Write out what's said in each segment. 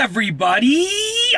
everybody,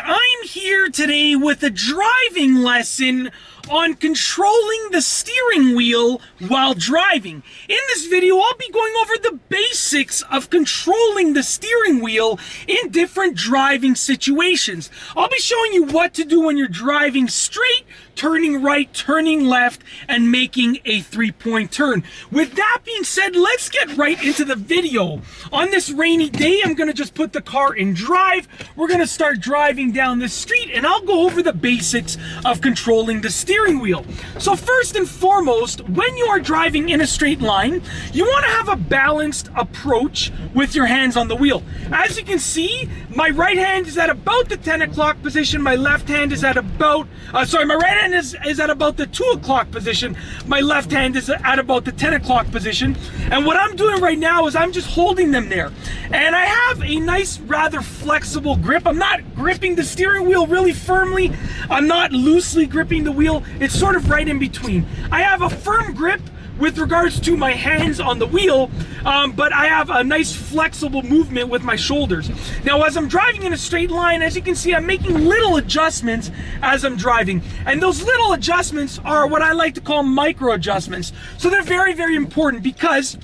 I'm here today with a driving lesson on controlling the steering wheel while driving. In this video, I'll be going over the basics of controlling the steering wheel in different driving situations. I'll be showing you what to do when you're driving straight, turning right, turning left, and making a three-point turn. With that being said, let's get right into the video. On this rainy day, I'm gonna just put the car in drive. We're gonna start driving down the street, and I'll go over the basics of controlling the steering wheel. So first and foremost, when you are driving in a straight line, you wanna have a balanced approach with your hands on the wheel. As you can see, my right hand is at about the 10 o'clock position, my left hand is at about, my right hand is at about the 2 o'clock position, my left hand is at about the 10 o'clock position, and what I'm doing right now is I'm just holding them there. And I have a nice, rather flexible grip. I'm not gripping the steering wheel really firmly, I'm not loosely gripping the wheel, it's sort of right in between. I have a firm grip with regards to my hands on the wheel, but I have a nice flexible movement with my shoulders. Now, as I'm driving in a straight line, as you can see, I'm making little adjustments as I'm driving. And those little adjustments are what I like to call micro adjustments. So they're very, very important, because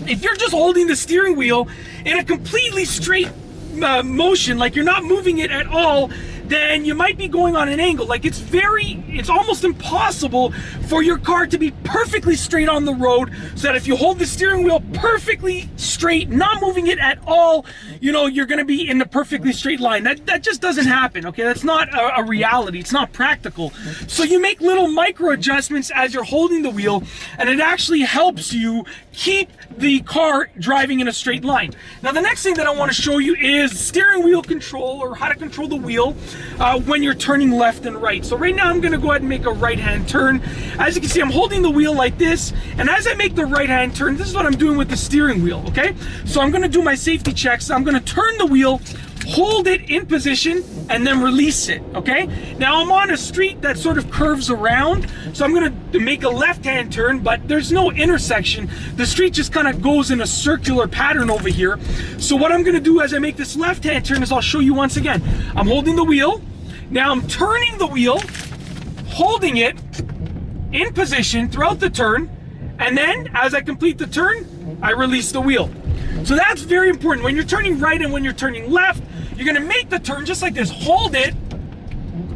if you're just holding the steering wheel in a completely straight motion, like you're not moving it at all, then you might be going on an angle. Like it's almost impossible for your car to be perfectly straight on the road, so that if you hold the steering wheel perfectly straight, not moving it at all, you know, you're gonna be in the perfectly straight line. That just doesn't happen, okay? That's not a reality, it's not practical. So you make little micro adjustments as you're holding the wheel, and it actually helps you keep the car driving in a straight line. Now, the next thing that I want to show you is steering wheel control, or how to control the wheel when you're turning left and right. So right now I'm going to go ahead and make a right-hand turn. As you can see, I'm holding the wheel like this, and as I make the right-hand turn, this is what I'm doing with the steering wheel, okay? So I'm going to do my safety checks. I'm going to turn the wheel, hold it in position, and then release it, okay? Now I'm on a street that sort of curves around, so I'm gonna make a left-hand turn, but there's no intersection. The street just kind of goes in a circular pattern over here. So what I'm gonna do as I make this left-hand turn is I'll show you once again. I'm holding the wheel, now I'm turning the wheel, holding it in position throughout the turn, and then as I complete the turn, I release the wheel. So that's very important. When you're turning right and when you're turning left, you're gonna make the turn just like this, hold it,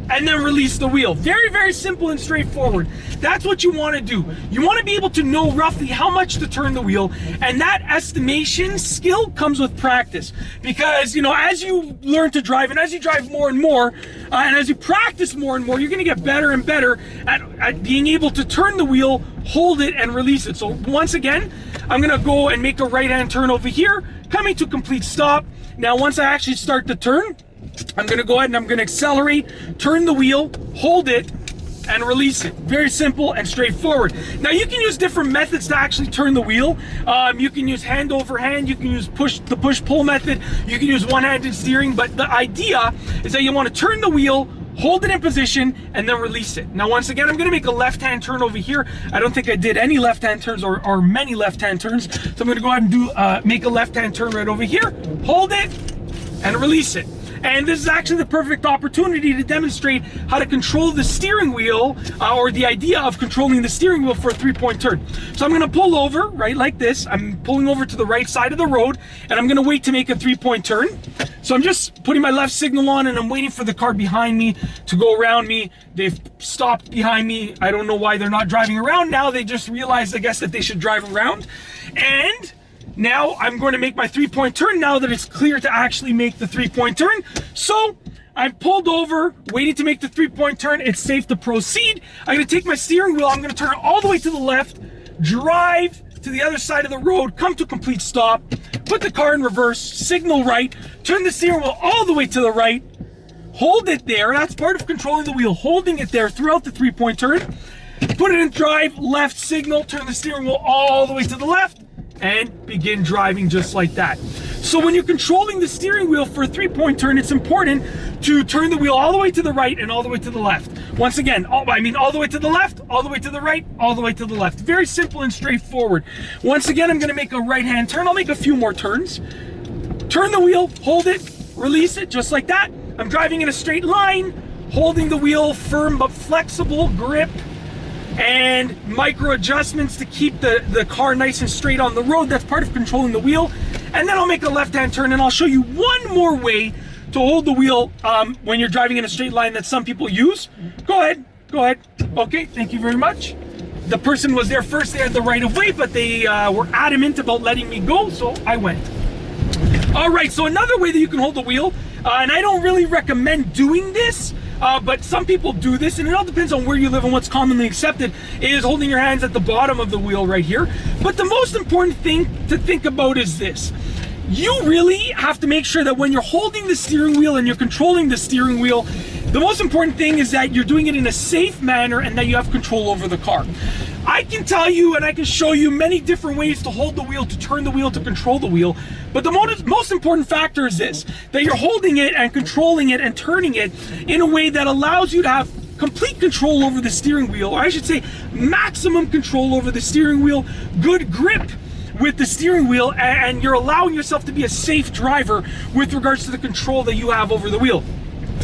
and then release the wheel. Very, very simple and straightforward. That's what you wanna do. You wanna be able to know roughly how much to turn the wheel, and that estimation skill comes with practice. Because, you know, as you learn to drive, and as you drive more and more, and as you practice more and more, you're gonna get better and better at being able to turn the wheel, hold it, and release it. So once again, I'm gonna go and make a right-hand turn over here, coming to complete stop. Now, once I actually start the turn, I'm gonna go ahead and I'm gonna accelerate, turn the wheel, hold it, and release it. Very simple and straightforward. Now, you can use different methods to actually turn the wheel. You can use hand over hand, you can use the push-pull method, you can use one-handed steering, but the idea is that you wanna turn the wheel, hold it in position, and then release it. Now, once again, I'm gonna make a left-hand turn over here. I don't think I did any left-hand turns or many left-hand turns. So I'm gonna go ahead and make a left-hand turn right over here, hold it, and release it. And this is actually the perfect opportunity to demonstrate how to control the steering wheel, or the idea of controlling the steering wheel for a three-point turn. So I'm gonna pull over, right, like this. I'm pulling over to the right side of the road, and I'm gonna wait to make a three-point turn. So I'm just putting my left signal on, and I'm waiting for the car behind me to go around me. They've stopped behind me. I don't know why they're not driving around now. They just realized, I guess, that they should drive around. And now I'm going to make my three-point turn now that it's clear to actually make the three-point turn. So I've pulled over, waiting to make the three-point turn. It's safe to proceed. I'm going to take my steering wheel, I'm going to turn it all the way to the left, drive to the other side of the road, come to complete stop, put the car in reverse, signal right, turn the steering wheel all the way to the right, hold it there. That's part of controlling the wheel, holding it there throughout the three-point turn. Put it in drive, left signal, turn the steering wheel all the way to the left, and begin driving just like that. So when you're controlling the steering wheel for a three-point turn, it's important to turn the wheel all the way to the right and all the way to the left. Once again, all the way to the left, all the way to the right, all the way to the left. Very simple and straightforward. Once again, I'm gonna make a right-hand turn. I'll make a few more turns. Turn the wheel, hold it, release it just like that. I'm driving in a straight line, holding the wheel firm but flexible grip, and micro adjustments to keep the car nice and straight on the road. That's part of controlling the wheel. And then I'll make a left-hand turn, and I'll show you one more way to hold the wheel when you're driving in a straight line that some people use. Go ahead. Okay, thank you very much. The person was there first, they had the right of way, but they were adamant about letting me go, so I went. All right, so another way that you can hold the wheel, and I don't really recommend doing this, but some people do this, and it all depends on where you live and what's commonly accepted, is holding your hands at the bottom of the wheel right here. But the most important thing to think about is this. You really have to make sure that when you're holding the steering wheel and you're controlling the steering wheel, the most important thing is that you're doing it in a safe manner and that you have control over the car. I can tell you and I can show you many different ways to hold the wheel, to turn the wheel, to control the wheel. But the most important factor is this, that you're holding it and controlling it and turning it in a way that allows you to have complete control over the steering wheel, or I should say maximum control over the steering wheel, good grip with the steering wheel, and you're allowing yourself to be a safe driver with regards to the control that you have over the wheel.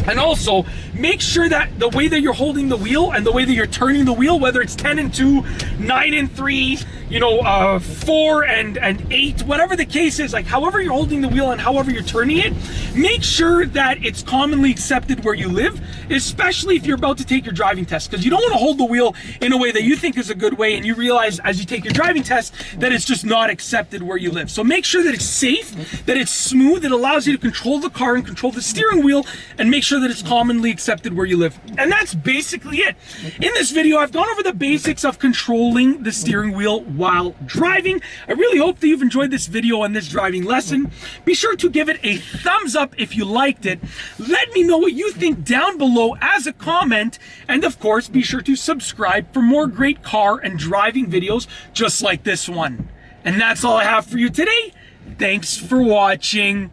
And also, make sure that the way that you're holding the wheel and the way that you're turning the wheel, whether it's 10 and 2, 9 and 3, 4 and 8, whatever the case is, like however you're holding the wheel and however you're turning it, make sure that it's commonly accepted where you live, especially if you're about to take your driving test, because you don't want to hold the wheel in a way that you think is a good way and you realize as you take your driving test that it's just not accepted where you live. So make sure that it's safe, that it's smooth, it allows you to control the car and control the steering wheel, and make sure that it's commonly accepted where you live. And that's basically it. In this video, I've gone over the basics of controlling the steering wheel while driving. I really hope that you've enjoyed this video and this driving lesson. Be sure to give it a thumbs up if you liked it. Let me know what you think down below as a comment. And of course, be sure to subscribe for more great car and driving videos just like this one. And that's all I have for you today. Thanks for watching.